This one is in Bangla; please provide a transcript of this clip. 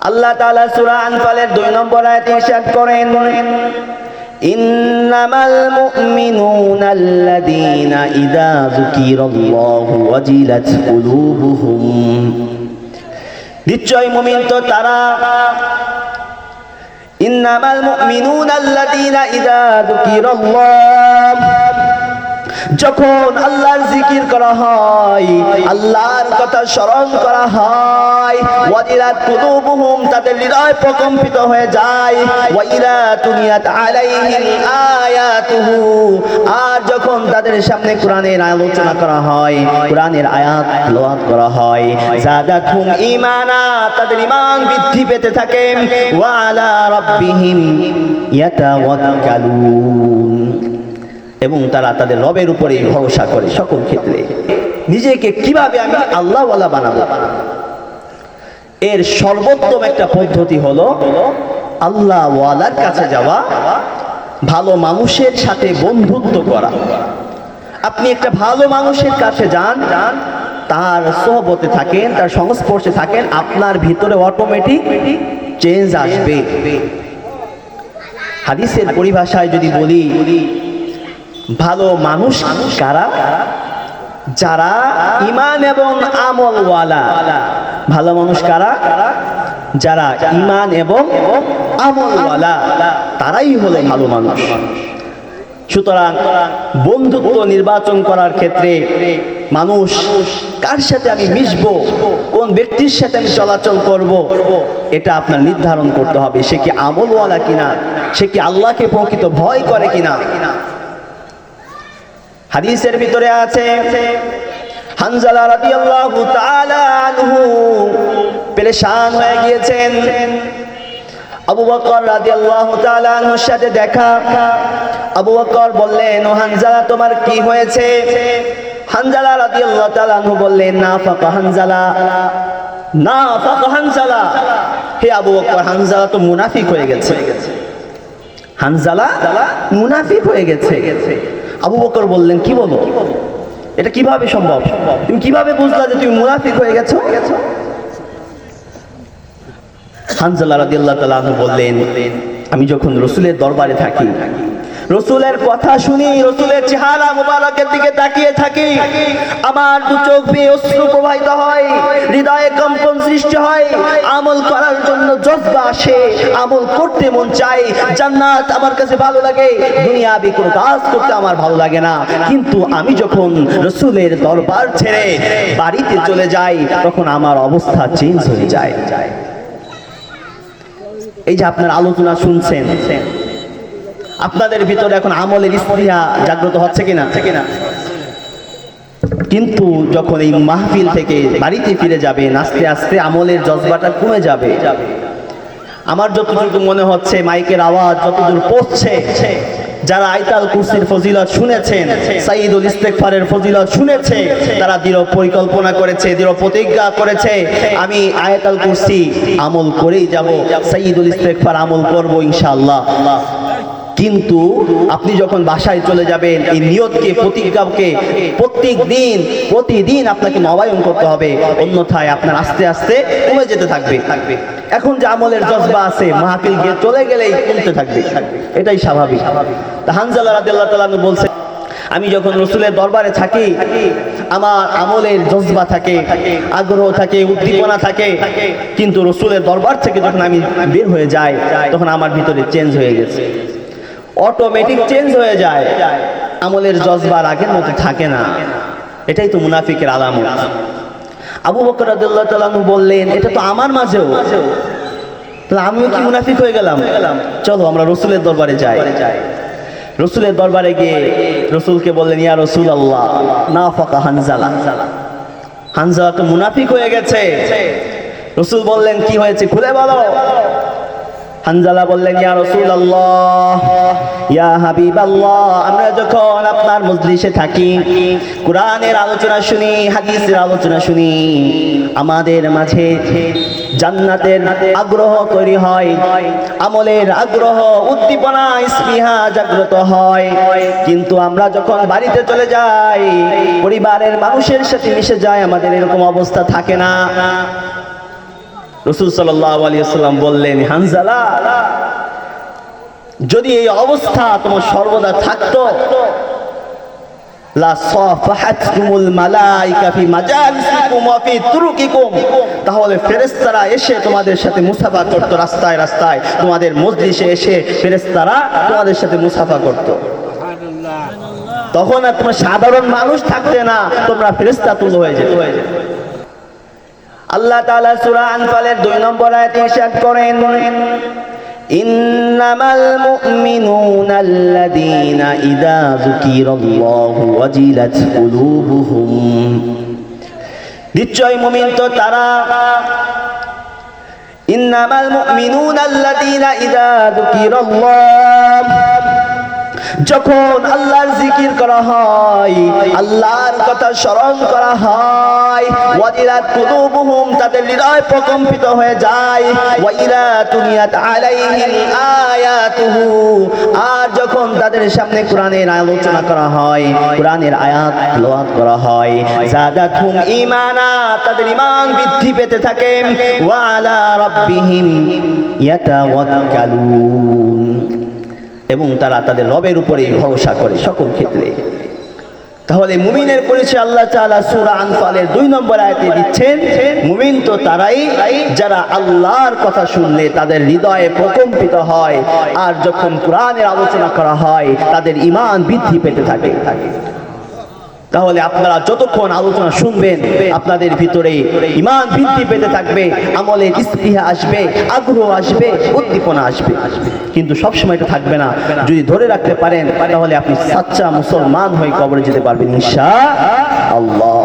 আল্লাহ তাআলা সূরা আনফালের 2 নম্বর আয়াতে ইরশাদ করেন, ইন্নামাল মুমিনুনা আল্লাযীনা ইযা যুকিরাল্লাহু ওয়াজিলাত কুলুবুহুম, নিশ্চয় মুমিন তো তারা, ইন্নামাল মুমিনুনা আল্লাযীনা ইযা যুকিরাল্লাহ, যখন আল্লাহর জিকির করা হয়, আল্লাহর কথা স্মরণ করা হয়, ওয়াজিলাত কুলুবুহুম, তাদের হৃদয় প্রকম্পিত হয়ে যায়, ওয়া ইযা তুলিয়াত আলাইহিম আয়াতুহু, আর যখন তাদের সামনে কোরআনের আলোচনা করা হয়, কোরআনের আয়াত তেলাওয়াত করা হয়, যাদাতহুম ঈমানা, তাদের ঈমান বৃদ্ধি পেতে থাকে, ওয়া আলা রাব্বিহিম ইয়াতাওয়াক্কালুন, এবং তারা তাদের রবের উপরে ভরসা করে সকল ক্ষেত্রে। নিজেকে কিভাবে আমি আল্লাহওয়ালা বানাবো, এর সর্বোত্তম একটা পদ্ধতি হলো আল্লাহওয়ালার কাছে যাওয়া, ভালো মানুষের সাথে বন্ধুত্ব করা। আপনি একটা ভালো মানুষের কাছে যান, তার সোহবতে থাকেন, তার সংস্পর্শে থাকেন, আপনার ভিতরে অটোমেটিক চেঞ্জ আসবে। হাদিসের পরিভাষায় যদি বলি, ভালো মানুষ কারা? যারা ঈমান এবং আমলওয়ালা। ভালো মানুষ কারা? যারা ঈমান এবং আমলওয়ালা, তারাই হলো ভালো মানুষ। সুতরাং বন্ধুত্ব নির্বাচন করার ক্ষেত্রে মানুষ কার সাথে আমি মিশবো, কোন ব্যক্তির সাথে আমি চলাচল করব, এটা আপনার নির্ধারণ করতে হবে। সে কি আমলওয়ালা কিনা, সে কি আল্লাহকে প্রকৃত ভয় করে কিনা। হাদিসের ভিতরে আছে, হানজালা রাদিয়াল্লাহু তাআলা আনহু পেরেশান হয়ে গিয়েছেন। আবু বকর রাদিয়াল্লাহু তাআলা আনহুর সাথে দেখা। আবু বকর বললেন, ও হানজালা, তোমার কি হয়েছে? হানজালা রাদিয়াল্লাহু তাআলা আনহু বললেন, নাফাকা হানজালা, নাফাকা হানজালা, হে আবু বকর, হানজালা তো মুনাফিক হয়ে গেছে, হানজালা মুনাফিক হয়ে গেছে। আবু বকর বললেন, কি বলো, এটা কিভাবে সম্ভব? তুমি কিভাবে বুঝলা যে তুমি মুনাফিক হয়ে গেছো? হানজালা রাদিয়াল্লাহু তাআলা আনহু বললেন, আমি যখন রাসূলের দরবারে থাকি, রাসূলের কথা শুনি, রাসূলের চেহারা মোবারকের দিকে তাকিয়ে থাকি, আমার দু চোখ বেয়ে অশ্রু প্রবাহিত হয়, হৃদয়ে কম্পন সৃষ্টি হয়, আমল করার জন্য জজবা আসে, আমল করতে মন চায়, জান্নাত আমার কাছে ভালো লাগে, দুনিয়াবি কোনো কাজ করতে আমার ভালো লাগে না। কিন্তু আমি যখন রাসূলের দরবার ছেড়ে বাড়িতে চলে যাই, তখন আমার অবস্থা চেঞ্জ হয়ে যায়। এই যে আপনার আলোচনা শুনছেন, আপনাদের ভিতরে এখন আমলের স্পৃহা জাগ্রত হচ্ছে কিনা? কিন্তু যখন এই মাহফিল থেকে বাড়িতে ফিরে যাবেন, আস্তে আস্তে আমলের জজবাটা কমে যাবে। আমার যতটুকু মনে হচ্ছে, মাইকের আওয়াজ যতদূর পৌঁছছে, যারা আয়াতুল কুরসির ফজিলত শুনেছেন, সাইয়্যিদুল ইস্তিগফারের ফজিলত শুনেছে, তারা দৃঢ় পরিকল্পনা করেছে, দৃঢ় প্রতিজ্ঞা করেছে, আমি আয়াতুল কুরসি আমল করেই যাব, সাইয়্যিদুল ইস্তিগফার আমল করব ইনশাআল্লাহ। কিন্তু আপনি যখন বাসায় চলে যাবেন, এই নিয়তকে, প্রতিজ্ঞাকে প্রতিদিন আপনাকে নবায়ন করতে হবে, অন্যথায় আপনার আস্তে আস্তে কমে যেতে থাকবে। এখন যে আমলের জজবা আছে, মাহফিল গিয়ে চলে গেলেই কমতে থাকবে, এটাই স্বাভাবিক। তা হানজালা রাদিয়াল্লাহু তাআলা বলছে, আমি যখন রাসূলের দরবারে থাকি, আমার আমলের জজবা থাকে, আগ্রহ থাকে, উদ্দীপনা থাকে, কিন্তু রাসূলের দরবার থেকে যখন আমি বের হয়ে যাই, তখন আমার ভিতরে চেঞ্জ হয়ে গেছে, অটোমেটিক চেঞ্জ হয়ে যায়, আমলের জজবার আগের মতো থাকে না। এটাই তো মুনাফিকের আলামত। আবু বকর রাদিয়াল্লাহু তাআলা বললেন, এটা তো আমার মাঝেও, তাহলে আমিও কি মুনাফিক হয়ে গেলাম? চলো আমরা রাসূলের দরবারে যাই। রাসূলের দরবারে গিয়ে রাসূলকে বললেন, ইয়া রাসূলুল্লাহ, নাফাকা হানজালা, হানজালা তো মুনাফিক হয়ে গেছে। রাসূল বললেন, কি হয়েছে খুলে বলো। হানজালা বললেন, ইয়া রাসূলুল্লাহ, ইয়া হাবিবাল্লাহ, আমরা যখন আপনার মজলিসে থাকি, কোরআনের আলোচনা শুনি, হাদিসের আলোচনা শুনি, আমাদের মাঝে জান্নাতের আগ্রহ তৈরি হয়, আমলের আগ্রহ, উদ্দীপনা, স্পৃহা জাগ্রত হয়। কিন্তু আমরা যখন বাড়িতে চলে যাই, পরিবারের মানুষের সাথে মিশে যাই, আমাদের এরকম অবস্থা থাকে না। রাসূল সাল্লাল্লাহু আলাইহি ওয়াসাল্লাম বললেন, হানজালা, যদি এই অবস্থা তোমার সর্বদা থাকতো, লা সাফাহাতকুমুল মালাইকা ফি মাজালিসিকুম ওয়া ফি তুরুকিকুম, তাহলে ফেরেশতারা এসে তোমাদের সাথে মুসাফা করত, রাস্তায় রাস্তায় তোমাদের মজলিসে এসে ফেরেশতারা তোমাদের সাথে মুসাফা করত। তখন আর তোমরা সাধারণ মানুষ থাকতে না, তোমরা ফেরেশতা তুল হয়ে যেত। আল্লাহ তাআলা সূরা আনফালের 2 নম্বর আয়াতে ইরশাদ করেন, ইন্নামাল মুমিনুনা আল্লাযীনা ইযা যুকিরাল্লাহু ওয়াজিলাত কুলুবুহুম, নিশ্চয় মুমিন তো তারা, ইন্নামাল মুমিনুনা আল্লাযীনা ইযা যুকিরাল্লাহ, যখন আল্লাহর জিকির করা হয়, আল্লাহর কথা স্মরণ করা হয়, ওয়াজিলাত কুলুবুহুম, তাদের হৃদয় প্রকম্পিত হয়ে যায়, ওয়া ইযা তুলিয়াত আলাইহিম আয়াতুহু, আর যখন তাদের সামনে কোরআনের আলোচনা করা হয়, কোরআনের আয়াত তেলাওয়াত করা হয়, যাদাতহুম ঈমানা, তাদের ঈমান বৃদ্ধি পেতে থাকে, ওয়া আলা রাব্বিহিম ইয়াতাওয়াক্কালুন, এবং তারা তাদের রবের উপরে ভরসা করে সকল ক্ষেত্রে। তাহলে মুমিনের পরিচয় আল্লাহ তাআলা সূরা আনফালের 2 নম্বর আয়াতে দিচ্ছেন, মুমিন তো তারাই যারা আল্লাহর কথা শুনলে তাদের হৃদয়ে প্রকম্পিত হয়, আর যখন কোরআনের আলোচনা করা হয় তাদের ঈমান বৃদ্ধি পেতে থাকে। তাহলে আপনারা যতক্ষণ আলোচনা শুনবেন আপনাদের ভিতরে ঈমান বৃদ্ধি পেতে থাকবে, আমলের স্পৃহা আসবে, আগ্রহ আসবে, উদ্দীপনা আসবে। কিন্তু সবসময় এটা থাকবে না। যদি ধরে রাখতে পারেন তাহলে আপনি সাচ্চা মুসলমান হয়ে কবরে যেতে পারবেন ইনশাআল্লাহ।